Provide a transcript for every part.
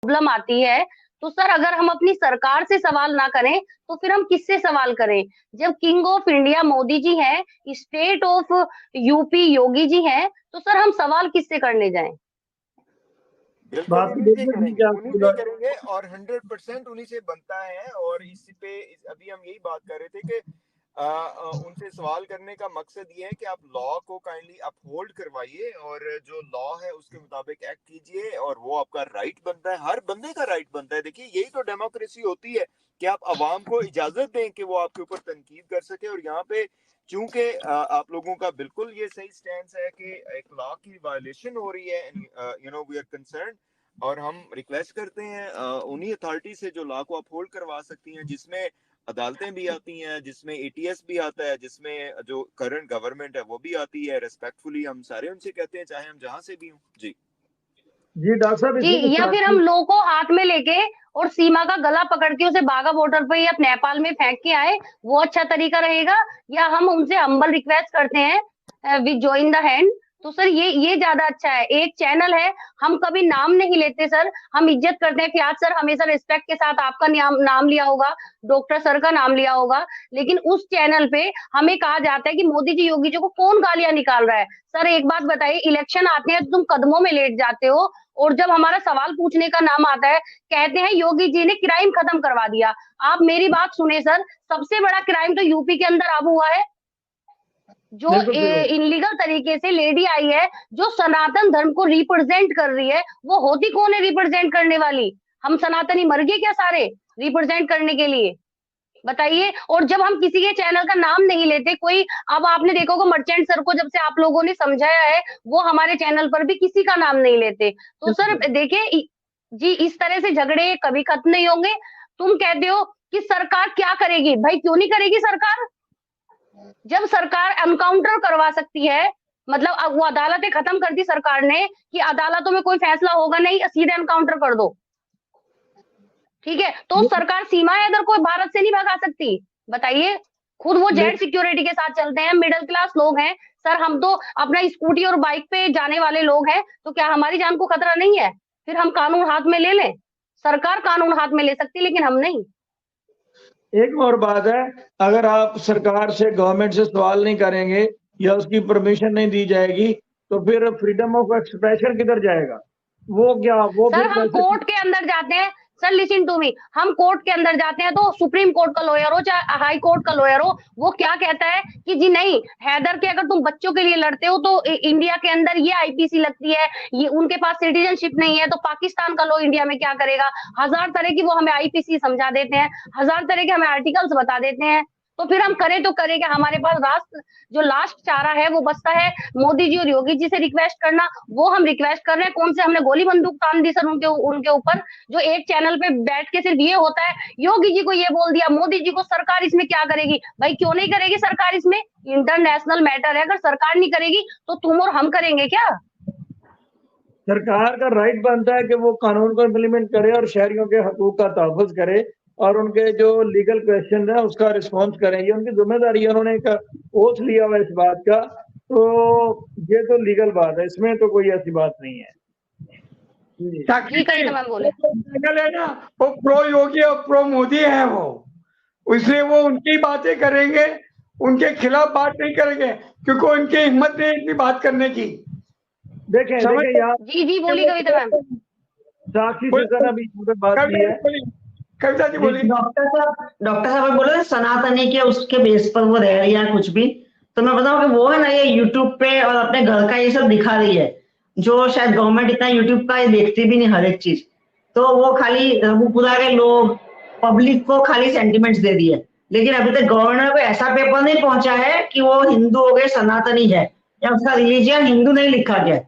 Problem आती है, तो सर अगर हम अपनी सरकार से सवाल ना करें तो फिर हम किससे सवाल करें? जब king of India Modi ji हैं, state of UP Yogi ji हैं, तो सर हम सवाल किससे करने जाएं? बिल्कुल उन्हीं से करेंगे और 100% उन्हीं से बनता है। और इस पे अभी हम यही बात कर रहे थे कि उनसे सवाल करने का मकसद ये है कि आप लॉ को काइंडली अपहोल्ड करवाइए और जो लॉ है उसके मुताबिक एक्ट कीजिए, और वो आपका राइट बनता है, हर बंदे का राइट बनता है। देखिए यही तो डेमोक्रेसी होती है कि आप अवाम को इजाजत दें कि वो आपके ऊपर तनकीद कर सके। और यहाँ पे चूंकि आप लोगों का बिल्कुल ये सही स्टैंड है कि एक लॉ की वायलेशन हो रही है, वी आर कंसर्न, और हम रिक्वेस्ट करते हैं उन्हीं अथॉरिटी से जो लॉ को अपहोल्ड करवा सकती हैं, जिसमें अदालतें भी आती हैं, जिसमें एटीएस भी आता है, जिसमें जो करंट गवर्नमेंट है वो भी आती है। रेस्पेक्टफुली हम सारे उनसे कहते हैं, चाहे हम जहां से भी हों। जी जी डॉक्टर साहब, जी, या फिर हम लोगों को हाथ में लेके और सीमा का गला पकड़ के उसे बाघा बॉर्डर पे या नेपाल में फेंक के आए, वो अच्छा तरीका रहेगा? या हम उनसे हम्बल रिक्वेस्ट करते हैं वी जॉइन द हैंड, तो सर ये ज्यादा अच्छा है। एक चैनल है, हम कभी नाम नहीं लेते सर, हम इज्जत करते हैं। फियाज सर हमेशा रिस्पेक्ट के साथ आपका नाम लिया होगा, डॉक्टर सर का नाम लिया होगा, लेकिन उस चैनल पे हमें कहा जाता है कि मोदी जी योगी जी को कौन गालियां निकाल रहा है। सर एक बात बताइए, इलेक्शन आते हैं तो तुम कदमों में लेट जाते हो, और जब हमारा सवाल पूछने का नाम आता है कहते हैं योगी जी ने क्राइम खत्म करवा दिया। आप मेरी बात सुने सर, सबसे बड़ा क्राइम तो यूपी के अंदर अब हुआ है, जो इनलीगल तरीके से लेडी आई है, जो सनातन धर्म को रिप्रेजेंट कर रही है। वो होती कौन है रिप्रेजेंट करने वाली? हम सनातनी मर गए क्या सारे रिप्रेजेंट करने के लिए? बताइए। और जब हम किसी के चैनल का नाम नहीं लेते, कोई, अब आपने देखा होगा मर्चेंट सर को जब से आप लोगों ने समझाया है, वो हमारे चैनल पर भी किसी का नाम नहीं लेते। तो सर देखिए जी, इस तरह से झगड़े कभी खत्म नहीं होंगे। तुम कहते हो कि सरकार क्या करेगी, भाई क्यों नहीं करेगी सरकार? जब सरकार एनकाउंटर करवा सकती है, मतलब अब वो अदालतें खत्म कर दी सरकार ने कि अदालतों में कोई फैसला होगा नहीं, सीधे एनकाउंटर कर दो, ठीक है? तो सरकार सीमाएं इधर कोई भारत से नहीं भगा सकती? बताइए। खुद वो जेड सिक्योरिटी के साथ चलते हैं, मिडिल क्लास लोग हैं सर, हम तो अपना स्कूटी और बाइक पे जाने वाले लोग हैं, तो क्या हमारी जान को खतरा नहीं है? फिर हम कानून हाथ में ले लें? सरकार कानून हाथ में ले सकती, लेकिन हम नहीं। एक और बात है, अगर आप सरकार से, गवर्नमेंट से सवाल नहीं करेंगे या उसकी परमिशन नहीं दी जाएगी, तो फिर फ्रीडम ऑफ एक्सप्रेशन किधर जाएगा? वो क्या, वो सर हम कोर्ट के अंदर जाते हैं, सर लिसन टू मी, हम कोर्ट के अंदर जाते हैं तो सुप्रीम कोर्ट का लॉयर हो चाहे हाई कोर्ट का लॉयर हो, वो क्या कहता है कि जी नहीं, हैदर के अगर तुम बच्चों के लिए लड़ते हो तो इंडिया के अंदर ये आईपीसी लगती है, ये उनके पास सिटीजनशिप नहीं है, तो पाकिस्तान का लॉ इंडिया में क्या करेगा? हजार तरह की वो हमें आईपीसी समझा देते हैं, हजार तरह के हमें आर्टिकल्स बता देते हैं। तो फिर हम करें तो करें क्या? हमारे पास राष्ट्र जो लास्ट चारा है वो बचता है मोदी जी और योगी जी से रिक्वेस्ट करना, वो हम रिक्वेस्ट कर रहे हैं। कौन से हमने गोली बंदूक तान दी सर उनके ऊपर? जो एक चैनल पे बैठ के सिर्फ ये होता है, योगी जी को ये बोल दिया, मोदी जी को, सरकार इसमें क्या करेगी? भाई क्यों नहीं करेगी सरकार? इसमें इंटरनेशनल मैटर है, अगर सरकार नहीं करेगी तो तुम और हम करेंगे क्या? सरकार का राइट बनता है कि वो कानून को इम्प्लीमेंट करे और शहरियों के हकूक का तहफ़्फ़ुज़ करे और उनके जो लीगल क्वेश्चन है उसका रिस्पॉन्स करें। ये उनकी जिम्मेदारी है, उन्होंने एक ओथ लिया हुआ इस बात का, तो ये तो लीगल बात है, इसमें तो कोई ऐसी बात नहीं है। वो प्रो योगी और प्रो मोदी है, वो इसलिए वो उनकी बातें करेंगे, उनके खिलाफ बात नहीं करेंगे, क्योंकि उनकी हिम्मत नहीं इतनी बात करने की। देखें यार, जी बोली कविता मैम। साक्षी से अभी बात की है, कविता जी बोली। डॉक्टर साहब बोले सनातनी के उसके बेस पर वो रह रही है कुछ भी, तो मैं बताऊं कि वो है ना, ये यूट्यूब पे और अपने घर का ये सब दिखा रही है, जो शायद गवर्नमेंट इतना यूट्यूब का ये देखती भी नहीं हर एक चीज। तो वो खाली रघुपुरा के लोग, पब्लिक को खाली सेंटिमेंट्स दे दिए, लेकिन अभी तक गवर्नर को ऐसा पेपर नहीं पहुंचा है कि वो हिंदू हो गए, सनातनी है, या उसका रिलीजियन हिंदू नहीं लिखा गया,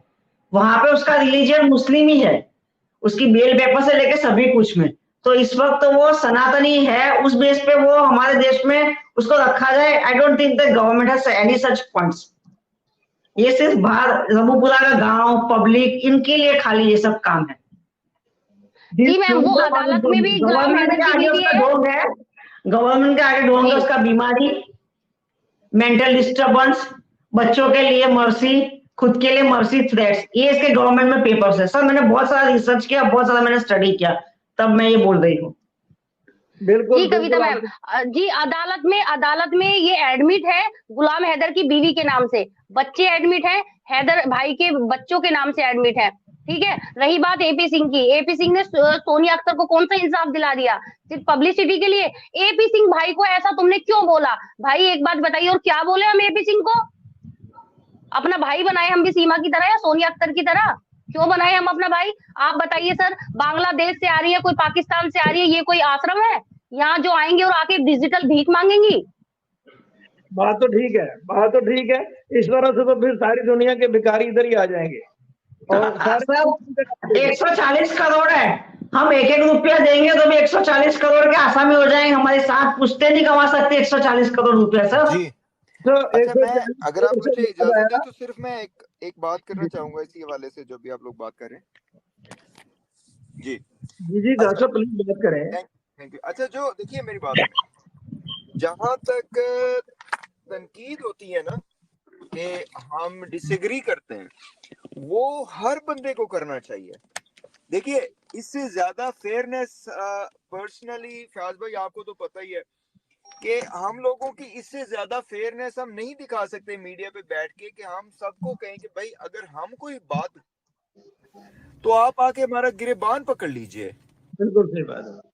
वहां पे उसका रिलीजियन मुस्लिम ही है, उसकी बेल पेपर से लेके सभी कुछ में। तो इस वक्त तो वो सनातनी है, उस बेस पे वो हमारे देश में उसको रखा जाए। I don't think the government has any such points. ये सिर्फ बाहर रघुपुरा का गांव, पब्लिक, इनके लिए खाली ये सब काम है। जी मैम, वो अदालत में भी गवर्नमेंट के आगे उसका ढोंग है, गवर्नमेंट के आगे ढोंग है उसका बीमारी, मेंटल डिस्टर्बेंस, बच्चों के लिए मर्सी, खुद के लिए मर्सी थ्रेट्स, ये इसके गवर्नमेंट में पेपर्स है। सर मैंने बहुत सारा रिसर्च किया, बहुत सारा मैंने स्टडी किया, तब मैं ये बोल रही हूँ। बिल्कुल जी कविता बिल्कुल मैम, जी अदालत में ये एडमिट है गुलाम हैदर की बीवी के नाम से, बच्चे एडमिट है हैदर भाई के बच्चों के नाम से एडमिट है। ठीक है, रही बात एपी सिंह की, एपी सिंह ने सोनिया अख्तर को कौन सा इंसाफ दिला दिया, सिर्फ पब्लिसिटी के लिए। एपी सिंह भाई को ऐसा तुमने क्यों बोला भाई, एक बात बताइए, और क्या बोले हम एपी सिंह को? अपना भाई बनाए हम भी सीमा की तरह या सोनिया अख्तर की तरह? क्यों बनाए हम अपना भाई? आप बताइए सर, बांग्लादेश से आ रही है, कोई पाकिस्तान से आ रही है, ये कोई आश्रम है यहाँ जो आएंगे और आके डिजिटल भीख मांगेंगी? बात तो ठीक है, बात तो ठीक है। इस तरह से तो फिर सारी दुनिया के भिखारी इधर ही आ जाएंगे। और सारे 140 करोड़ है, हम एक एक रुपया देंगे तो भी 140 करोड़ के आसामी हो जाएंगे हमारे साथ, पुश्ते नहीं कमा सकते 140 करोड़ रुपया सर। जी अच्छा, मैं अगर आप मुझे इजाजत दें तो सिर्फ मैं एक बात करना चाहूंगा इसी हवाले से जो भी आप लोग बात कर रहे हैं। जी जी दर्शक प्लीज बात करें। Thank you. अच्छा, जो देखिए मेरी बात, जहां तक तनकीद होती है ना कि हम डिसएग्री करते हैं, वो हर बंदे को करना चाहिए। देखिए इससे ज्यादा फेयरनेस पर्सनली फयाज भाई आपको तो पता ही है कि हम लोगों की इससे ज्यादा फेयरनेस हम नहीं दिखा सकते मीडिया पे बैठ के कि हम सबको कहें कि भाई अगर हम कोई बात तो आप आके हमारा गिरेबान पकड़ लीजिए। बिल्कुल सही बात है।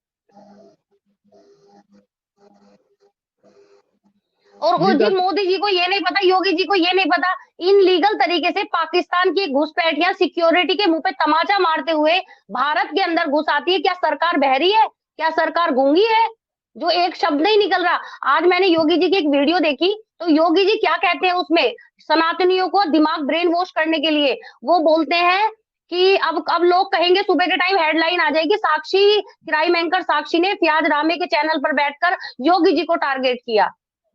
और वो जी मोदी जी को ये नहीं पता, योगी जी को ये नहीं पता, इन लीगल तरीके से पाकिस्तान की घुसपैठियां सिक्योरिटी के मुंह पे तमाचा मारते हुए भारत के अंदर घुस आती है। क्या सरकार बहरी है? क्या सरकार गूंगी है? जो एक शब्द नहीं निकल रहा। आज मैंने योगी जी की एक वीडियो देखी, तो योगी जी क्या कहते हैं उसमें, सनातनियों को दिमाग ब्रेन वॉश करने के लिए वो बोलते हैं कि अब लोग कहेंगे, सुबह के टाइम हेडलाइन आ जाएगी, साक्षी क्राइम एंकर साक्षी ने फयाज रामे के चैनल पर बैठकर योगी जी को टारगेट किया।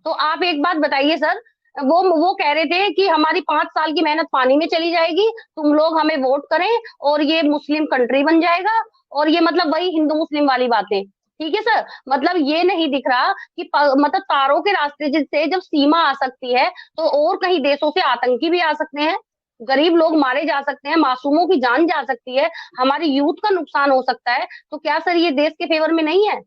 तो आप एक बात बताइए सर, वो कह रहे थे कि हमारी 5 साल की मेहनत पानी में चली जाएगी, तुम लोग हमें वोट करें और ये मुस्लिम कंट्री बन जाएगा, और ये मतलब वही हिंदू मुस्लिम वाली बातें। ठीक है सर, मतलब ये नहीं दिख रहा कि मतलब तारों के रास्ते जिससे जब सीमा आ सकती है तो और कहीं देशों से आतंकी भी आ सकते हैं, गरीब लोग मारे जा सकते हैं, मासूमों की जान जा सकती है, हमारी यूथ का नुकसान हो सकता है। तो क्या सर ये देश के फेवर में नहीं है?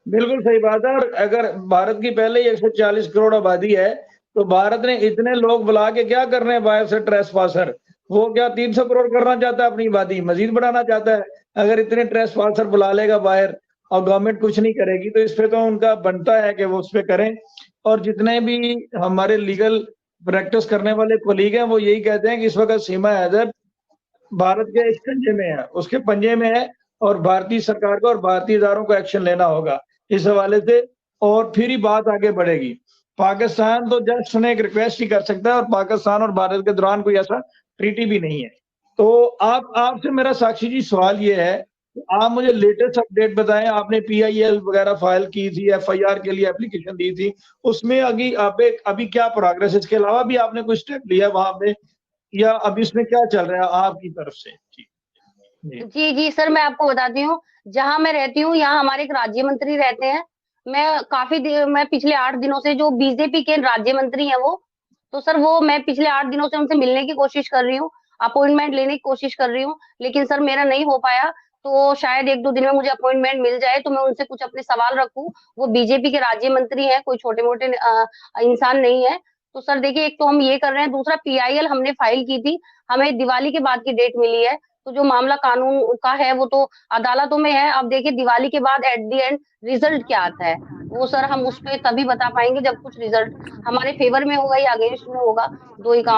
बिल्कुल सही बात है। और अगर भारत की पहले ही 140 करोड़ आबादी है तो भारत ने इतने लोग बुला के क्या करने हैं बाहर से ट्रेसपासर? वो क्या 300 करोड़ करना चाहता है, अपनी आबादी मजीद बढ़ाना चाहता है? अगर इतने ट्रेसपासर बुला लेगा बाहर और गवर्नमेंट कुछ नहीं करेगी तो इस पे तो उनका बनता है कि वो उस पे करें। और जितने भी हमारे लीगल प्रैक्टिस करने वाले कोलीग हैं वो यही कहते हैं कि इस वक्त सीमा हैदर भारत के इस पंजे में है, उसके पंजे में है, और भारतीय सरकार को और भारतीय इदारों को एक्शन लेना होगा इस हवाले से, और फिर ही बात आगे बढ़ेगी। पाकिस्तान तो जस्ट उन्हें एक रिक्वेस्ट ही कर सकता है, और पाकिस्तान और भारत के दौरान कोई ऐसा ट्रीटी भी नहीं है। तो आपसे मेरा साक्षी जी सवाल ये है, आप मुझे लेटेस्ट अपडेट बताएं। आपने PIL वगैरह फाइल की थी, FIR के लिए एप्लीकेशन दी थी, उसमें अभी क्या प्रोग्रेस, इसके अलावा भी आपने कुछ स्टेप लिया वहां पे, या अभी इसमें क्या चल रहा है आपकी तरफ से? जी सर, मैं आपको बताती हूँ, जहां मैं रहती हूँ यहाँ हमारे एक राज्य मंत्री रहते हैं। मैं पिछले 8 दिनों से, जो बीजेपी के राज्य मंत्री हैं वो, तो सर वो मैं पिछले 8 दिनों से उनसे मिलने की कोशिश कर रही हूँ, अपॉइंटमेंट लेने की कोशिश कर रही हूँ, लेकिन सर मेरा नहीं हो पाया। तो शायद 1-2 दिन में मुझे अपॉइंटमेंट मिल जाए तो मैं उनसे कुछ अपने सवाल रखूं। वो बीजेपी के राज्य मंत्री हैं, कोई छोटे मोटे इंसान नहीं है। तो सर देखिए, एक तो हम ये कर रहे हैं, दूसरा PIL हमने फाइल की थी, हमें दिवाली के बाद की डेट मिली है। तो जो मामला कानून का है वो तो अदालतों में है। अब देखिए दिवाली के बाद एट दी एंड रिजल्ट क्या आता है, वो सर हम उस पर तभी बता पाएंगे जब कुछ रिजल्ट हमारे फेवर में होगा या अगेंस्ट में होगा, 2 ही काम